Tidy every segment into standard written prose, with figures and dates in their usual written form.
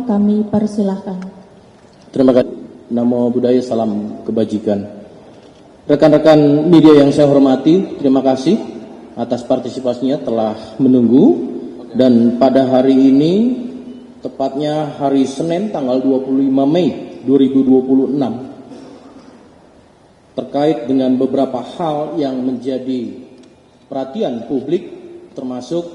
Kami persilahkan. Terima kasih. Namo Buddhaya, salam kebajikan. Rekan-rekan media yang saya hormati, terima kasih atas partisipasinya telah menunggu. Dan pada hari ini, tepatnya hari Senin tanggal 25 Mei 2026, terkait dengan beberapa hal yang menjadi perhatian publik, termasuk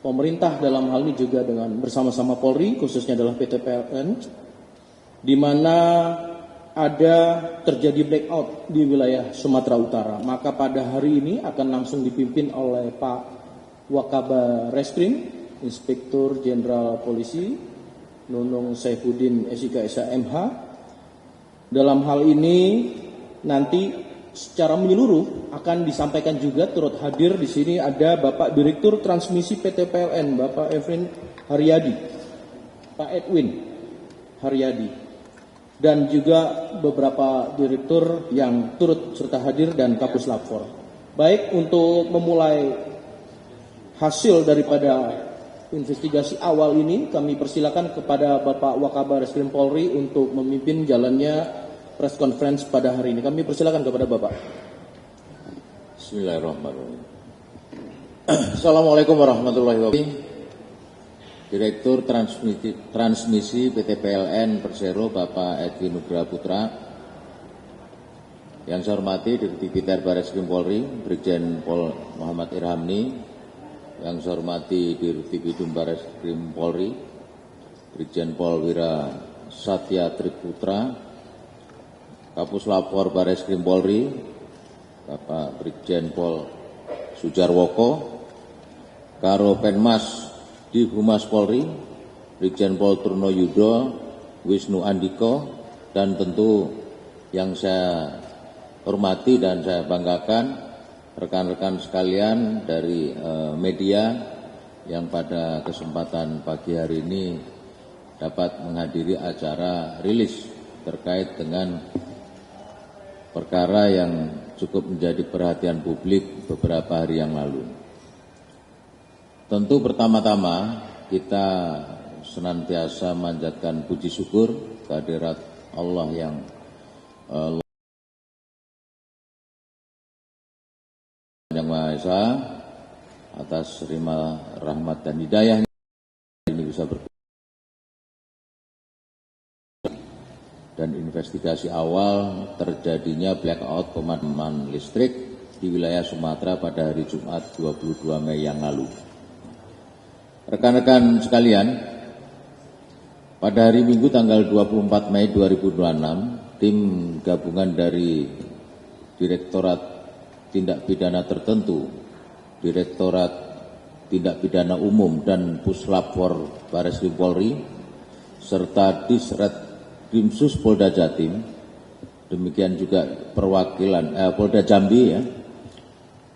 pemerintah dalam hal ini juga dengan bersama-sama Polri, khususnya adalah PT PLN, di mana ada terjadi blackout di wilayah Sumatera Utara. Maka pada hari ini akan langsung dipimpin oleh Pak Wakaba Reskrim, Inspektur Jenderal Polisi Nunung Saifuddin SIK SHMH. Dalam hal ini nanti secara menyeluruh akan disampaikan juga turut hadir di sini ada Bapak Direktur Transmisi PT PLN, Bapak Edwin Haryadi, Pak Edwin Haryadi, dan juga beberapa direktur yang turut serta hadir dan Kapus Lapor. Baik, untuk memulai hasil daripada investigasi awal ini, kami persilakan kepada Bapak Wakaba Reskrim Polri untuk memimpin jalannya press conference pada hari ini. Kami persilakan kepada Bapak. Bismillahirrahmanirrahim. Assalamualaikum warahmatullahi wabarakatuh. Direktur Transmisi PT PLN Persero Bapak Edi Nugraha Putra. Yang saya hormati Dirti Biter Barreskrim Polri Brigjen Pol Muhammad Irhamni. Yang saya hormati Dirti Bidum Barreskrim Polri Brigjen Pol Wira Satya Triputra. Kapus Lapor Barreskrim Polri Bapak Brigjen Pol Sujarwoko. Karo Penmas di Humas Polri, Brigjen Pol Truno Yudo, Wisnu Andiko, dan tentu yang saya hormati dan saya banggakan rekan-rekan sekalian dari media yang pada kesempatan pagi hari ini dapat menghadiri acara rilis terkait dengan perkara yang cukup menjadi perhatian publik beberapa hari yang lalu. Tentu pertama-tama kita senantiasa manjatkan puji syukur kehadirat Allah yang Yang Maha Esa atas terima rahmat dan hidayah ini bisa dan investigasi awal terjadinya blackout pemadaman listrik di wilayah Sumatera pada hari Jumat 22 Mei yang lalu. Rekan-rekan sekalian, pada hari Minggu tanggal 24 Mei 2026, tim gabungan dari Direktorat Tindak Pidana Tertentu, Direktorat Tindak Pidana Umum dan Puslapor Barreskrim Polri, serta Disret Krimsus Polda Jatim, demikian juga perwakilan Polda Jambi ya,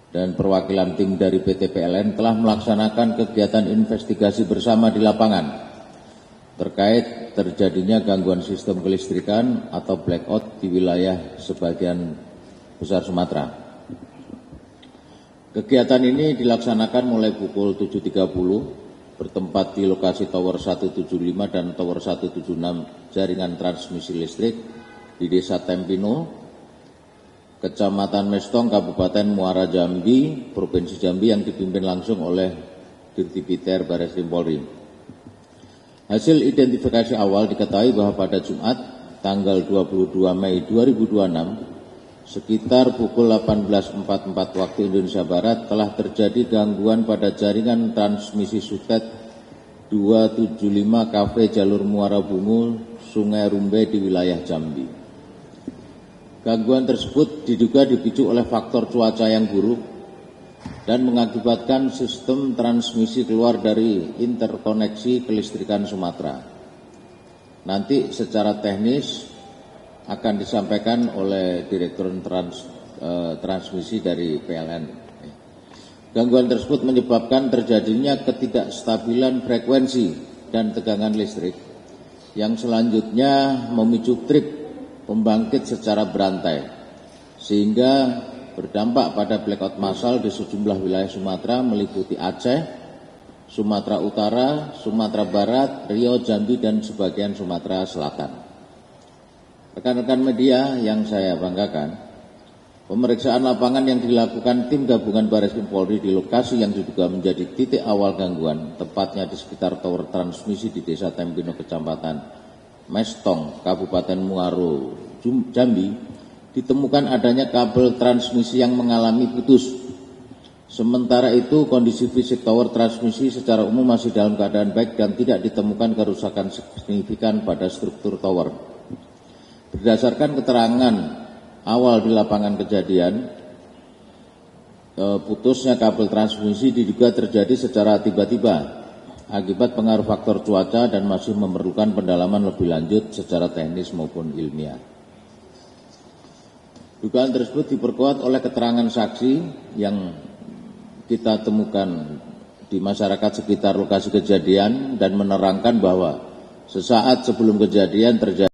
dan perwakilan tim dari PT PLN telah melaksanakan kegiatan investigasi bersama di lapangan terkait terjadinya gangguan sistem kelistrikan atau blackout di wilayah sebagian besar Sumatera. Kegiatan ini dilaksanakan mulai pukul 7.30 bertempat di lokasi Tower 175 dan Tower 176 jaringan transmisi listrik di Desa Tempino, Kecamatan Mestong, Kabupaten Muara Jambi, Provinsi Jambi yang dipimpin langsung oleh Dirti Biter Barreskrim Polri. Hasil identifikasi awal diketahui bahwa pada Jumat tanggal 22 Mei 2026 sekitar pukul 18.44 waktu Indonesia Barat telah terjadi gangguan pada jaringan transmisi Sutet 275 Kafe Jalur Muara Bungu, Sungai Rumbe di wilayah Jambi. Gangguan tersebut diduga dipicu oleh faktor cuaca yang buruk dan mengakibatkan sistem transmisi keluar dari interkoneksi kelistrikan Sumatera. Nanti secara teknis akan disampaikan oleh Direktur Transmisi dari PLN. Gangguan tersebut menyebabkan terjadinya ketidakstabilan frekuensi dan tegangan listrik yang selanjutnya memicu trip pembangkit secara berantai, sehingga berdampak pada blackout massal di sejumlah wilayah Sumatera meliputi Aceh, Sumatera Utara, Sumatera Barat, Riau, Jambi, dan sebagian Sumatera Selatan. Rekan-rekan media yang saya banggakan, pemeriksaan lapangan yang dilakukan tim gabungan Barreskrim Polri di lokasi yang diduga menjadi titik awal gangguan, tepatnya di sekitar tower transmisi di Desa Tempino, Kecamatan Mestong, Kabupaten Muaro, Jambi, ditemukan adanya kabel transmisi yang mengalami putus. Sementara itu, kondisi fisik tower transmisi secara umum masih dalam keadaan baik dan tidak ditemukan kerusakan signifikan pada struktur tower. Berdasarkan keterangan awal di lapangan kejadian, putusnya kabel transmisi diduga terjadi secara tiba-tiba akibat pengaruh faktor cuaca dan masih memerlukan pendalaman lebih lanjut secara teknis maupun ilmiah. Dugaan tersebut diperkuat oleh keterangan saksi yang kita temukan di masyarakat sekitar lokasi kejadian dan menerangkan bahwa sesaat sebelum kejadian terjadi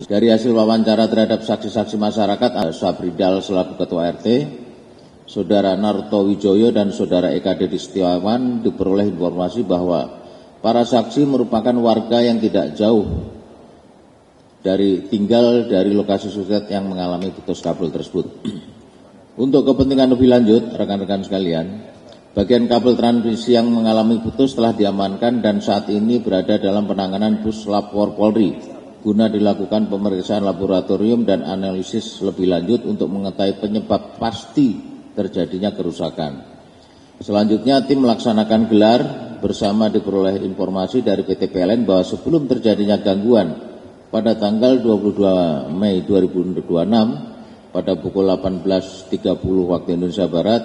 dari hasil wawancara terhadap saksi-saksi masyarakat, Sabridal selaku Ketua RT, Saudara Narto Wijoyo dan Saudara Eka Dedi Setiawan, diperoleh informasi bahwa para saksi merupakan warga yang tidak jauh tinggal dari lokasi suspek yang mengalami putus kabel tersebut. Untuk kepentingan lebih lanjut, rekan-rekan sekalian, bagian kabel transmisi yang mengalami putus telah diamankan dan saat ini berada dalam penanganan Puslapor Polri guna dilakukan pemeriksaan laboratorium dan analisis lebih lanjut untuk mengetahui penyebab pasti terjadinya kerusakan. Selanjutnya, tim melaksanakan gelar bersama diperoleh informasi dari PT PLN bahwa sebelum terjadinya gangguan pada tanggal 22 Mei 2026 pada pukul 18.30 waktu Indonesia Barat,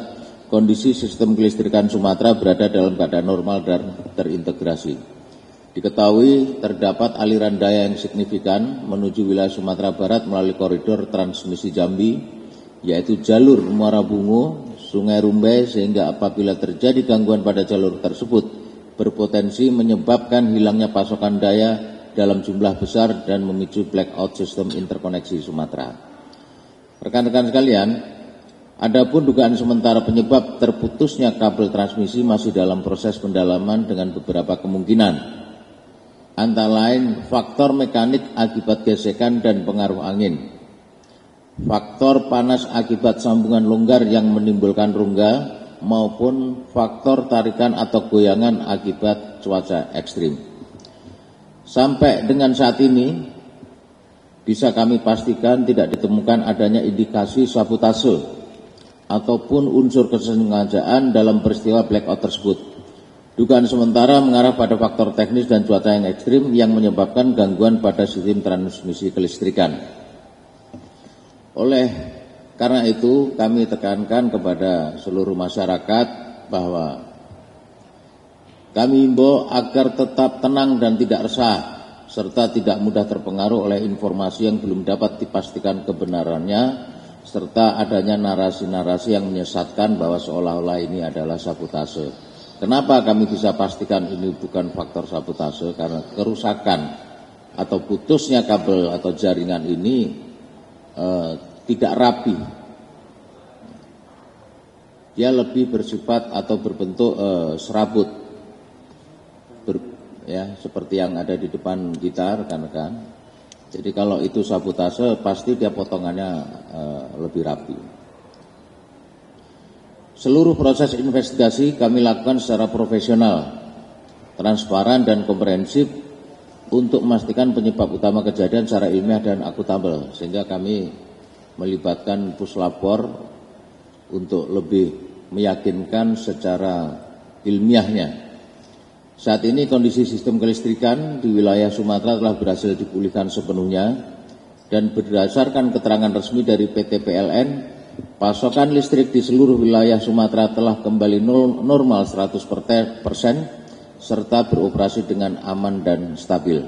kondisi sistem kelistrikan Sumatera berada dalam keadaan normal dan terintegrasi. Diketahui terdapat aliran daya yang signifikan menuju wilayah Sumatera Barat melalui koridor transmisi Jambi, yaitu jalur Muara Bungo, Sungai Rumbai, sehingga apabila terjadi gangguan pada jalur tersebut, berpotensi menyebabkan hilangnya pasokan daya dalam jumlah besar dan memicu blackout sistem interkoneksi Sumatera. Rekan-rekan sekalian, adapun dugaan sementara penyebab terputusnya kabel transmisi masih dalam proses pendalaman dengan beberapa kemungkinan. Antara lain faktor mekanik akibat gesekan dan pengaruh angin, faktor panas akibat sambungan longgar yang menimbulkan rongga, maupun faktor tarikan atau goyangan akibat cuaca ekstrim. Sampai dengan saat ini bisa kami pastikan tidak ditemukan adanya indikasi sabotase ataupun unsur kesengajaan dalam peristiwa blackout tersebut. Dugaan sementara mengarah pada faktor teknis dan cuaca yang ekstrim yang menyebabkan gangguan pada sistem transmisi kelistrikan. Oleh karena itu, kami tekankan kepada seluruh masyarakat bahwa kami himbau agar tetap tenang dan tidak resah, serta tidak mudah terpengaruh oleh informasi yang belum dapat dipastikan kebenarannya, serta adanya narasi-narasi yang menyesatkan bahwa seolah-olah ini adalah sabotase. Kenapa kami bisa pastikan ini bukan faktor sabotase? Karena kerusakan atau putusnya kabel atau jaringan ini tidak rapi. Dia lebih bersifat atau berbentuk serabut, seperti yang ada di depan kita, rekan-rekan. Jadi kalau itu sabotase, pasti dia potongannya lebih rapi. Seluruh proses investigasi kami lakukan secara profesional, transparan dan komprehensif untuk memastikan penyebab utama kejadian secara ilmiah dan akuntabel, sehingga kami melibatkan Puslapor untuk lebih meyakinkan secara ilmiahnya. Saat ini kondisi sistem kelistrikan di wilayah Sumatera telah berhasil dipulihkan sepenuhnya dan berdasarkan keterangan resmi dari PT PLN, pasokan listrik di seluruh wilayah Sumatera telah kembali normal 100% serta beroperasi dengan aman dan stabil.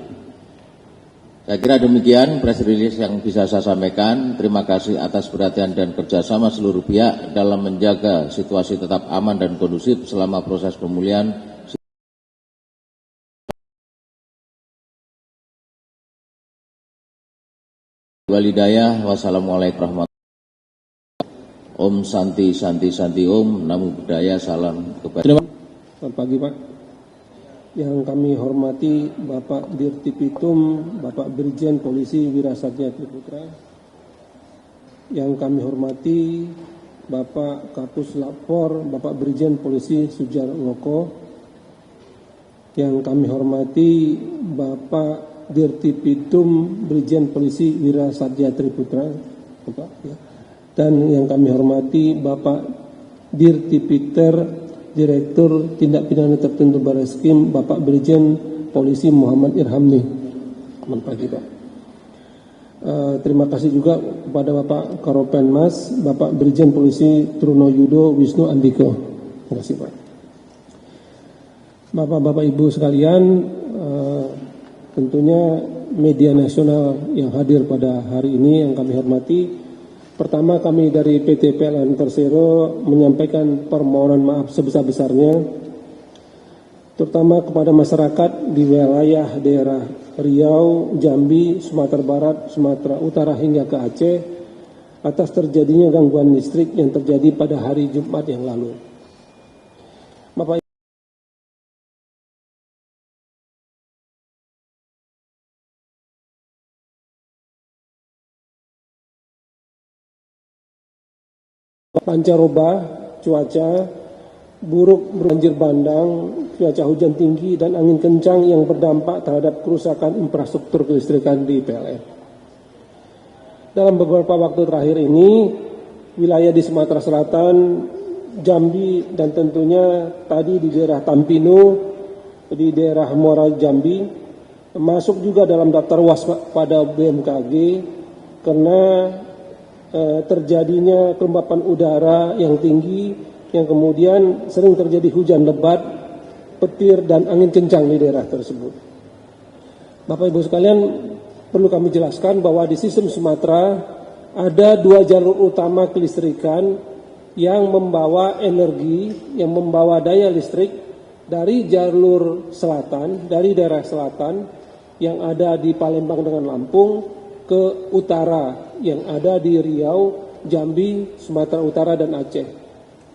Saya kira demikian press release yang bisa saya sampaikan. Terima kasih atas perhatian dan kerjasama seluruh pihak dalam menjaga situasi tetap aman dan kondusif selama proses pemulihan Walidayah, wassalamualaikum warahmatullahi wabarakatuh. Om Santi Santi Santi Om, Namo Buddhaya, salam kebajikan. Selamat pagi Pak. Yang kami hormati Bapak Dirtipitum, Bapak Brigjen Polisi Wirasatya Triputra. Yang kami hormati Bapak Kapus Lapor, Bapak Brigjen Polisi Sujarloko. Yang kami hormati Bapak Dirtipitum Brigjen Polisi Wirasatya Triputra, Bapak, ya. Dan yang kami hormati Bapak Dirtipiter Direktur Tindak Pidana Tertentu Barreskrim, Bapak Brigjen Polisi Muhammad Irhamni. Selamat pagi Pak. Terima kasih juga kepada Bapak Karopenmas, Bapak Brigjen Polisi Truno Yudo Wisnu Andiko. Terima kasih Pak. Bapak-bapak Ibu sekalian, tentunya media nasional yang hadir pada hari ini yang kami hormati. Pertama, kami dari PT PLN Persero menyampaikan permohonan maaf sebesar-besarnya, terutama kepada masyarakat di wilayah daerah Riau, Jambi, Sumatera Barat, Sumatera Utara hingga ke Aceh atas terjadinya gangguan listrik yang terjadi pada hari Jumat yang lalu. Bapak pancaroba cuaca buruk, banjir bandang, cuaca hujan tinggi, dan angin kencang yang berdampak terhadap kerusakan infrastruktur kelistrikan di PLN. Dalam beberapa waktu terakhir ini, wilayah di Sumatera Selatan, Jambi, dan tentunya tadi di daerah Tampino, di daerah Muara Jambi, masuk juga dalam daftar waspada BMKG karena terjadinya kelembapan udara yang tinggi, yang kemudian sering terjadi hujan lebat, petir, dan angin kencang di daerah tersebut. Bapak Ibu sekalian, perlu kami jelaskan bahwa di sistem Sumatera ada 2 jalur utama kelistrikan yang membawa energi, yang membawa daya listrik dari jalur selatan, dari daerah selatan yang ada di Palembang dengan Lampung ke utara yang ada di Riau, Jambi, Sumatera Utara, dan Aceh.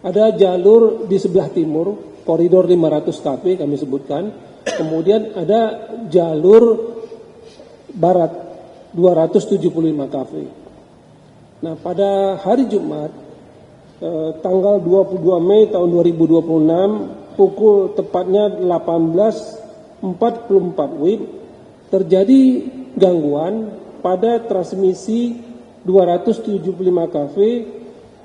Ada jalur di sebelah timur, koridor 500 kV kami sebutkan. Kemudian ada jalur barat 275 kV. Nah, pada hari Jumat tanggal 22 Mei tahun 2026 pukul tepatnya 18.44 WIB terjadi gangguan pada transmisi 275 kV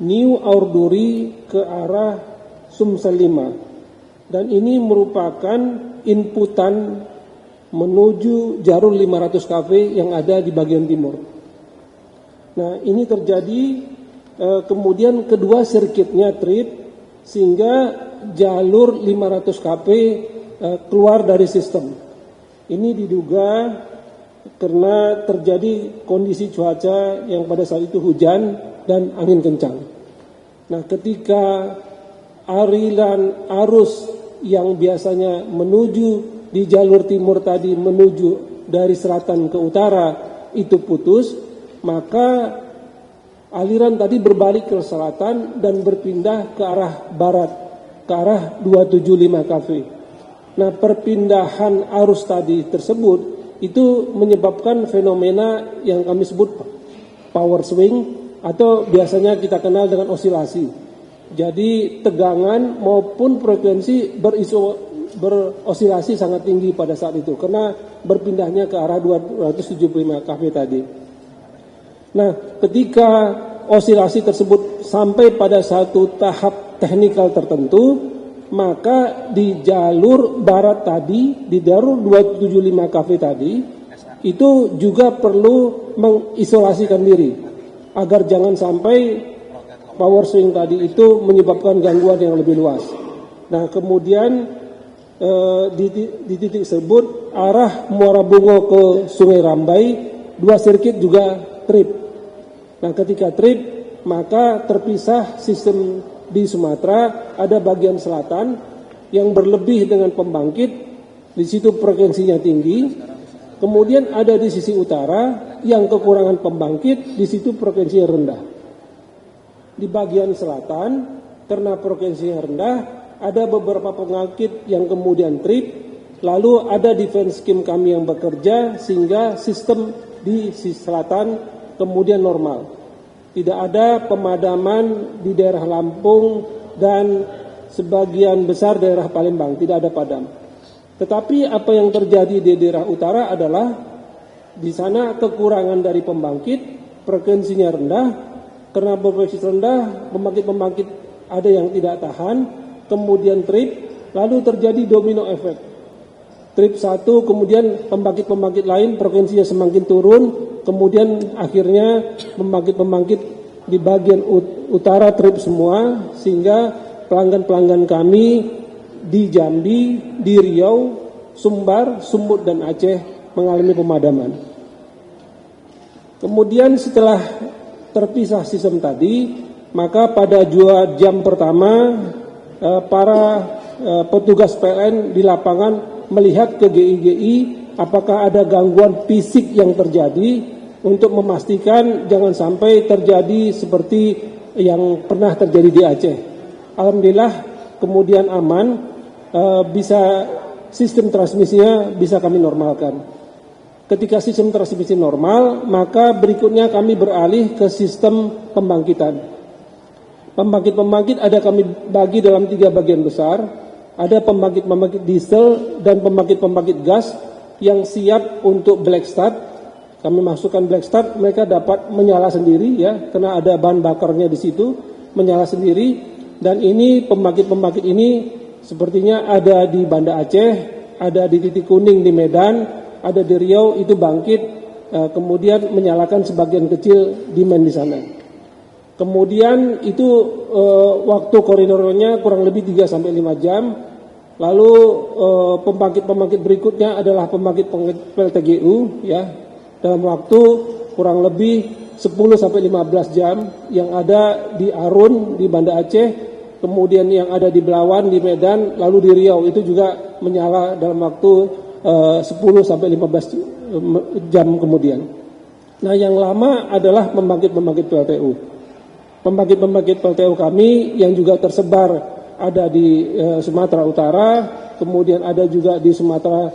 New Aurduri ke arah Sumsel 5, dan ini merupakan inputan menuju jalur 500 kV yang ada di bagian timur. Nah, ini terjadi kemudian kedua sirkuitnya trip sehingga jalur 500 kV keluar dari sistem. Ini diduga karena terjadi kondisi cuaca yang pada saat itu hujan dan angin kencang. Nah, ketika aliran arus yang biasanya menuju di jalur timur tadi menuju dari selatan ke utara itu putus, maka aliran tadi berbalik ke selatan dan berpindah ke arah barat, ke arah 275 kV. Nah, perpindahan arus tadi tersebut itu menyebabkan fenomena yang kami sebut power swing atau biasanya kita kenal dengan osilasi. Jadi tegangan maupun frekuensi berosilasi sangat tinggi pada saat itu karena berpindahnya ke arah 275 kV tadi. Nah, ketika osilasi tersebut sampai pada satu tahap teknikal tertentu, maka di jalur barat tadi, di jalur 275 kV tadi, itu juga perlu mengisolasikan diri agar jangan sampai power swing tadi itu menyebabkan gangguan yang lebih luas. Nah, kemudian di titik tersebut arah Muara Bungo ke Sungai Rambai 2 sirkuit juga trip. Nah, ketika trip maka terpisah sistem di Sumatera, ada bagian selatan yang berlebih dengan pembangkit, di situ frekuensinya tinggi. Kemudian ada di sisi utara yang kekurangan pembangkit, di situ frekuensinya rendah. Di bagian selatan, karena frekuensinya rendah, ada beberapa pembangkit yang kemudian trip, lalu ada defense scheme kami yang bekerja, sehingga sistem di sisi selatan kemudian normal. Tidak ada pemadaman di daerah Lampung dan sebagian besar daerah Palembang, tidak ada padam. Tetapi apa yang terjadi di daerah utara adalah di sana kekurangan dari pembangkit, frekuensinya rendah. Karena berfrekuensi rendah, pembangkit-pembangkit ada yang tidak tahan, kemudian trip, lalu terjadi domino efek. Trip satu, kemudian pembangkit-pembangkit lain frekuensinya semakin turun, kemudian akhirnya pembangkit-pembangkit di bagian utara trip semua, sehingga pelanggan-pelanggan kami di Jambi, di Riau, Sumbar, Sumut, dan Aceh mengalami pemadaman. Kemudian setelah terpisah sistem tadi, maka pada 2 jam pertama para petugas PLN di lapangan melihat ke GI-GI apakah ada gangguan fisik yang terjadi untuk memastikan jangan sampai terjadi seperti yang pernah terjadi di Aceh. Alhamdulillah kemudian aman, bisa sistem transmisinya bisa kami normalkan. Ketika sistem transmisi normal, maka berikutnya kami beralih ke sistem pembangkitan. Pembangkit-pembangkit ada kami bagi dalam 3 bagian besar. Ada pembangkit-pembangkit diesel dan pembangkit-pembangkit gas yang siap untuk black start. Kami masukkan black start, mereka dapat menyala sendiri ya, karena ada bahan bakarnya di situ, menyala sendiri. Dan ini pembangkit-pembangkit ini sepertinya ada di Banda Aceh, ada di Titik Kuning di Medan, ada di Riau, itu bangkit, kemudian menyalakan sebagian kecil demand di sana. Kemudian itu waktu koridornya kurang lebih 3-5 jam. Lalu pembangkit-pembangkit berikutnya adalah pembangkit PLTGU ya, dalam waktu kurang lebih 10-15 jam yang ada di Arun di Banda Aceh, kemudian yang ada di Belawan di Medan, lalu di Riau itu juga menyala dalam waktu 10-15 jam kemudian. Nah, yang lama adalah pembangkit-pembangkit PLTU. Pembangkit-pembangkit PLTU kami yang juga tersebar ada di Sumatera Utara, kemudian ada juga di Sumatera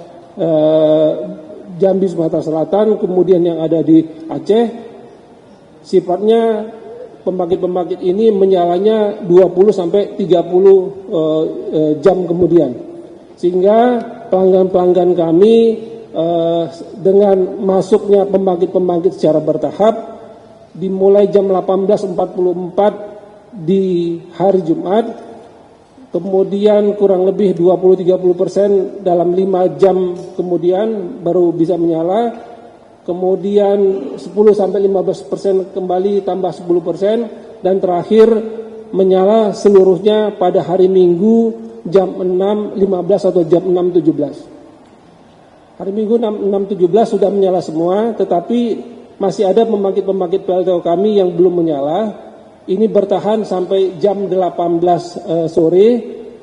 Jambi, Sumatera Selatan, kemudian yang ada di Aceh. Sifatnya pembangkit-pembangkit ini menyalanya 20-30 jam kemudian. Sehingga pelanggan-pelanggan kami dengan masuknya pembangkit-pembangkit secara bertahap dimulai jam 18.44 di hari Jumat, kemudian kurang lebih 20-30% dalam 5 jam kemudian baru bisa menyala, kemudian 10-15% kembali tambah 10%, dan terakhir menyala seluruhnya pada hari Minggu jam 6.15 atau jam 6.17. Hari Minggu 6.17 sudah menyala semua, tetapi masih ada pembangkit-pembangkit PLTU kami yang belum menyala. Ini bertahan sampai jam 18 sore.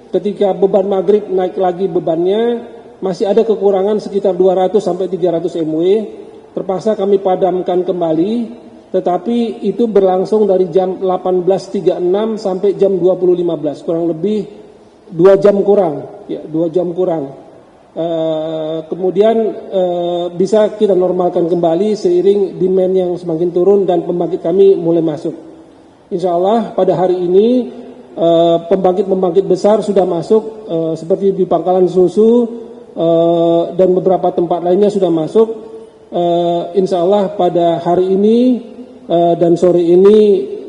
Ketika beban maghrib naik lagi bebannya, masih ada kekurangan sekitar 200 sampai 300 MW. Terpaksa kami padamkan kembali, tetapi itu berlangsung dari jam 18.36 sampai jam 20.15, kurang lebih 2 jam kurang, ya 2 jam kurang. Kemudian bisa kita normalkan kembali seiring demand yang semakin turun dan pembangkit kami mulai masuk. Insya Allah pada hari ini pembangkit-pembangkit besar sudah masuk, seperti di Pangkalan Susu dan beberapa tempat lainnya sudah masuk. Insya Allah pada hari ini dan sore ini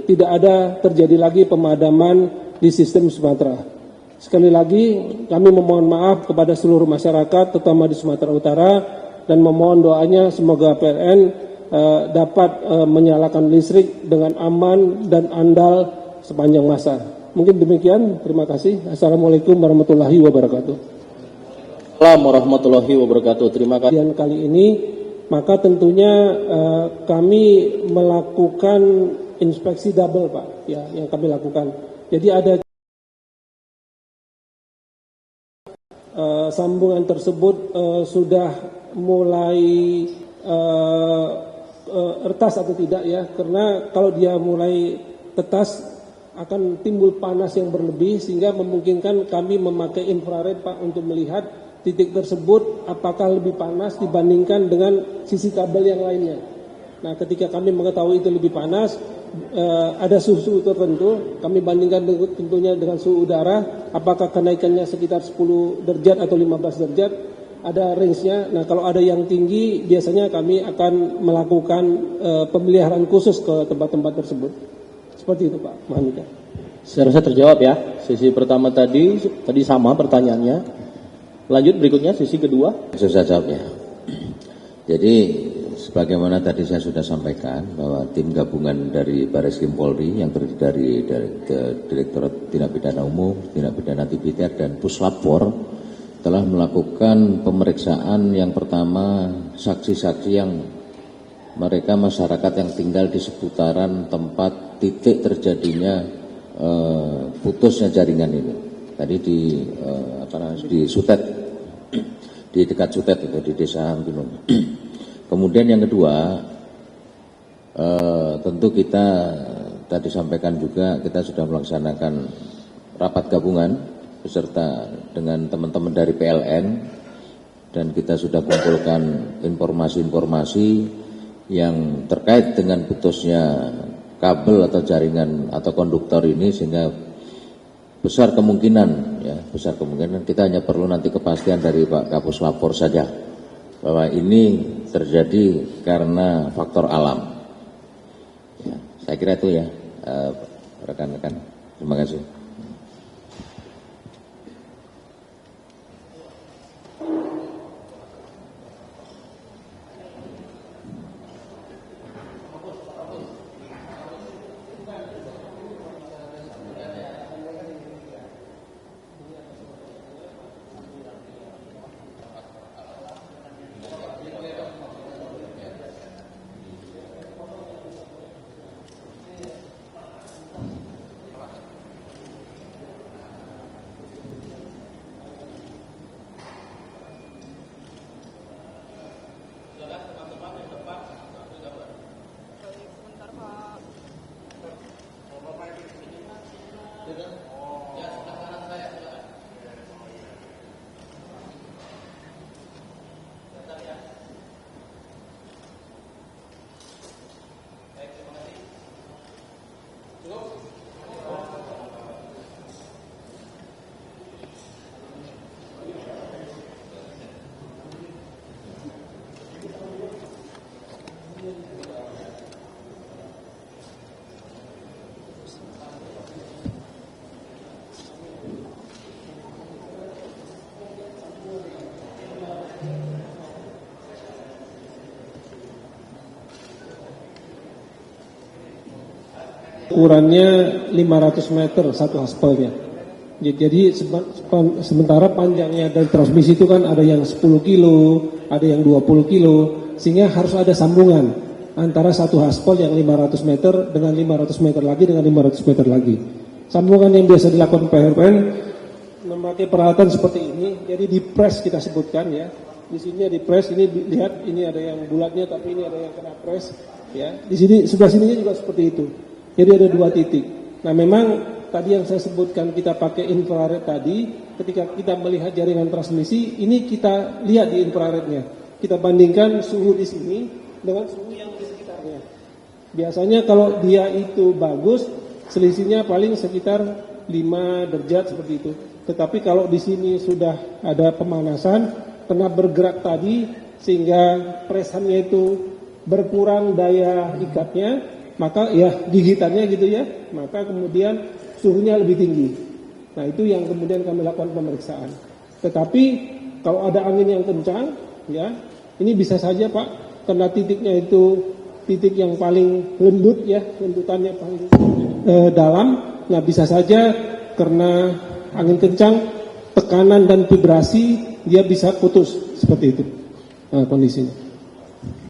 tidak ada terjadi lagi pemadaman di sistem Sumatera. Sekali lagi kami memohon maaf kepada seluruh masyarakat terutama di Sumatera Utara dan memohon doanya semoga PLN dapat menyalakan listrik dengan aman dan andal sepanjang masa. Mungkin demikian, terima kasih. Assalamualaikum warahmatullahi wabarakatuh. Assalamualaikum warahmatullahi wabarakatuh. Terima kasih. Dan kali ini maka tentunya kami melakukan inspeksi double Pak, ya yang kami lakukan. Jadi ada sambungan tersebut sudah mulai retas atau tidak ya, karena kalau dia mulai tetas akan timbul panas yang berlebih sehingga memungkinkan kami memakai infrared Pak untuk melihat titik tersebut apakah lebih panas dibandingkan dengan sisi kabel yang lainnya. Nah, ketika kami mengetahui itu lebih panas, ada suhu tertentu, kami bandingkan tentunya dengan suhu udara, apakah kenaikannya sekitar 10 derajat atau 15 derajat, ada range-nya. Nah, kalau ada yang tinggi, biasanya kami akan melakukan pemeliharaan khusus ke tempat-tempat tersebut. Seperti itu Pak Mahanika. Saya rasa terjawab ya. Sisi pertama tadi sama pertanyaannya. Lanjut berikutnya sisi kedua. Saya jawab ya. Jadi sebagaimana tadi saya sudah sampaikan bahwa tim gabungan dari Barreskrim Polri yang terdiri dari Direktorat Tindak Pidana Umum, Tindak Pidana Tipiter dan Puslapfor telah melakukan pemeriksaan yang pertama saksi-saksi yang mereka masyarakat yang tinggal di seputaran tempat titik terjadinya putusnya jaringan ini. Tadi di Sutet, di dekat Sutet itu di Desa Gunung. Kemudian yang kedua, tentu kita tadi sampaikan juga kita sudah melaksanakan rapat gabungan beserta dengan teman-teman dari PLN dan kita sudah kumpulkan informasi-informasi yang terkait dengan putusnya kabel atau jaringan atau konduktor ini sehingga besar kemungkinan kita hanya perlu nanti kepastian dari Pak Kapus Lapor saja bahwa ini terjadi karena faktor alam. Ya, saya kira itu ya rekan-rekan. Terima kasih. Ukurannya 500 meter satu aspalnya. Jadi sementara panjangnya dari transmisi itu kan ada yang 10 kilo, ada yang 20 kilo, sehingga harus ada sambungan antara satu aspal yang 500 meter dengan 500 meter lagi dengan 500 meter lagi. Sambungan yang biasa dilakukan PLN memakai peralatan seperti ini, jadi di press kita sebutkan ya. Di sini di press, ini lihat ini ada yang bulatnya tapi ini ada yang kena press ya. Di sini sebelah sininya juga seperti itu. Jadi ada dua titik. Nah memang tadi yang saya sebutkan kita pakai infrared tadi, ketika kita melihat jaringan transmisi, ini kita lihat di infrarednya. Kita bandingkan suhu di sini dengan suhu yang di sekitarnya. Biasanya kalau dia itu bagus, selisihnya paling sekitar 5 derajat seperti itu. Tetapi kalau di sini sudah ada pemanasan, kena bergerak tadi, sehingga presannya itu berkurang daya ikatnya, maka ya gigitannya gitu ya, maka kemudian suhunya lebih tinggi. Nah itu yang kemudian kami lakukan pemeriksaan. Tetapi kalau ada angin yang kencang, ya ini bisa saja Pak, karena titiknya itu titik yang paling lembut ya, lembutannya paling dalam. Nah bisa saja karena angin kencang, tekanan dan vibrasi dia bisa putus seperti itu kondisinya.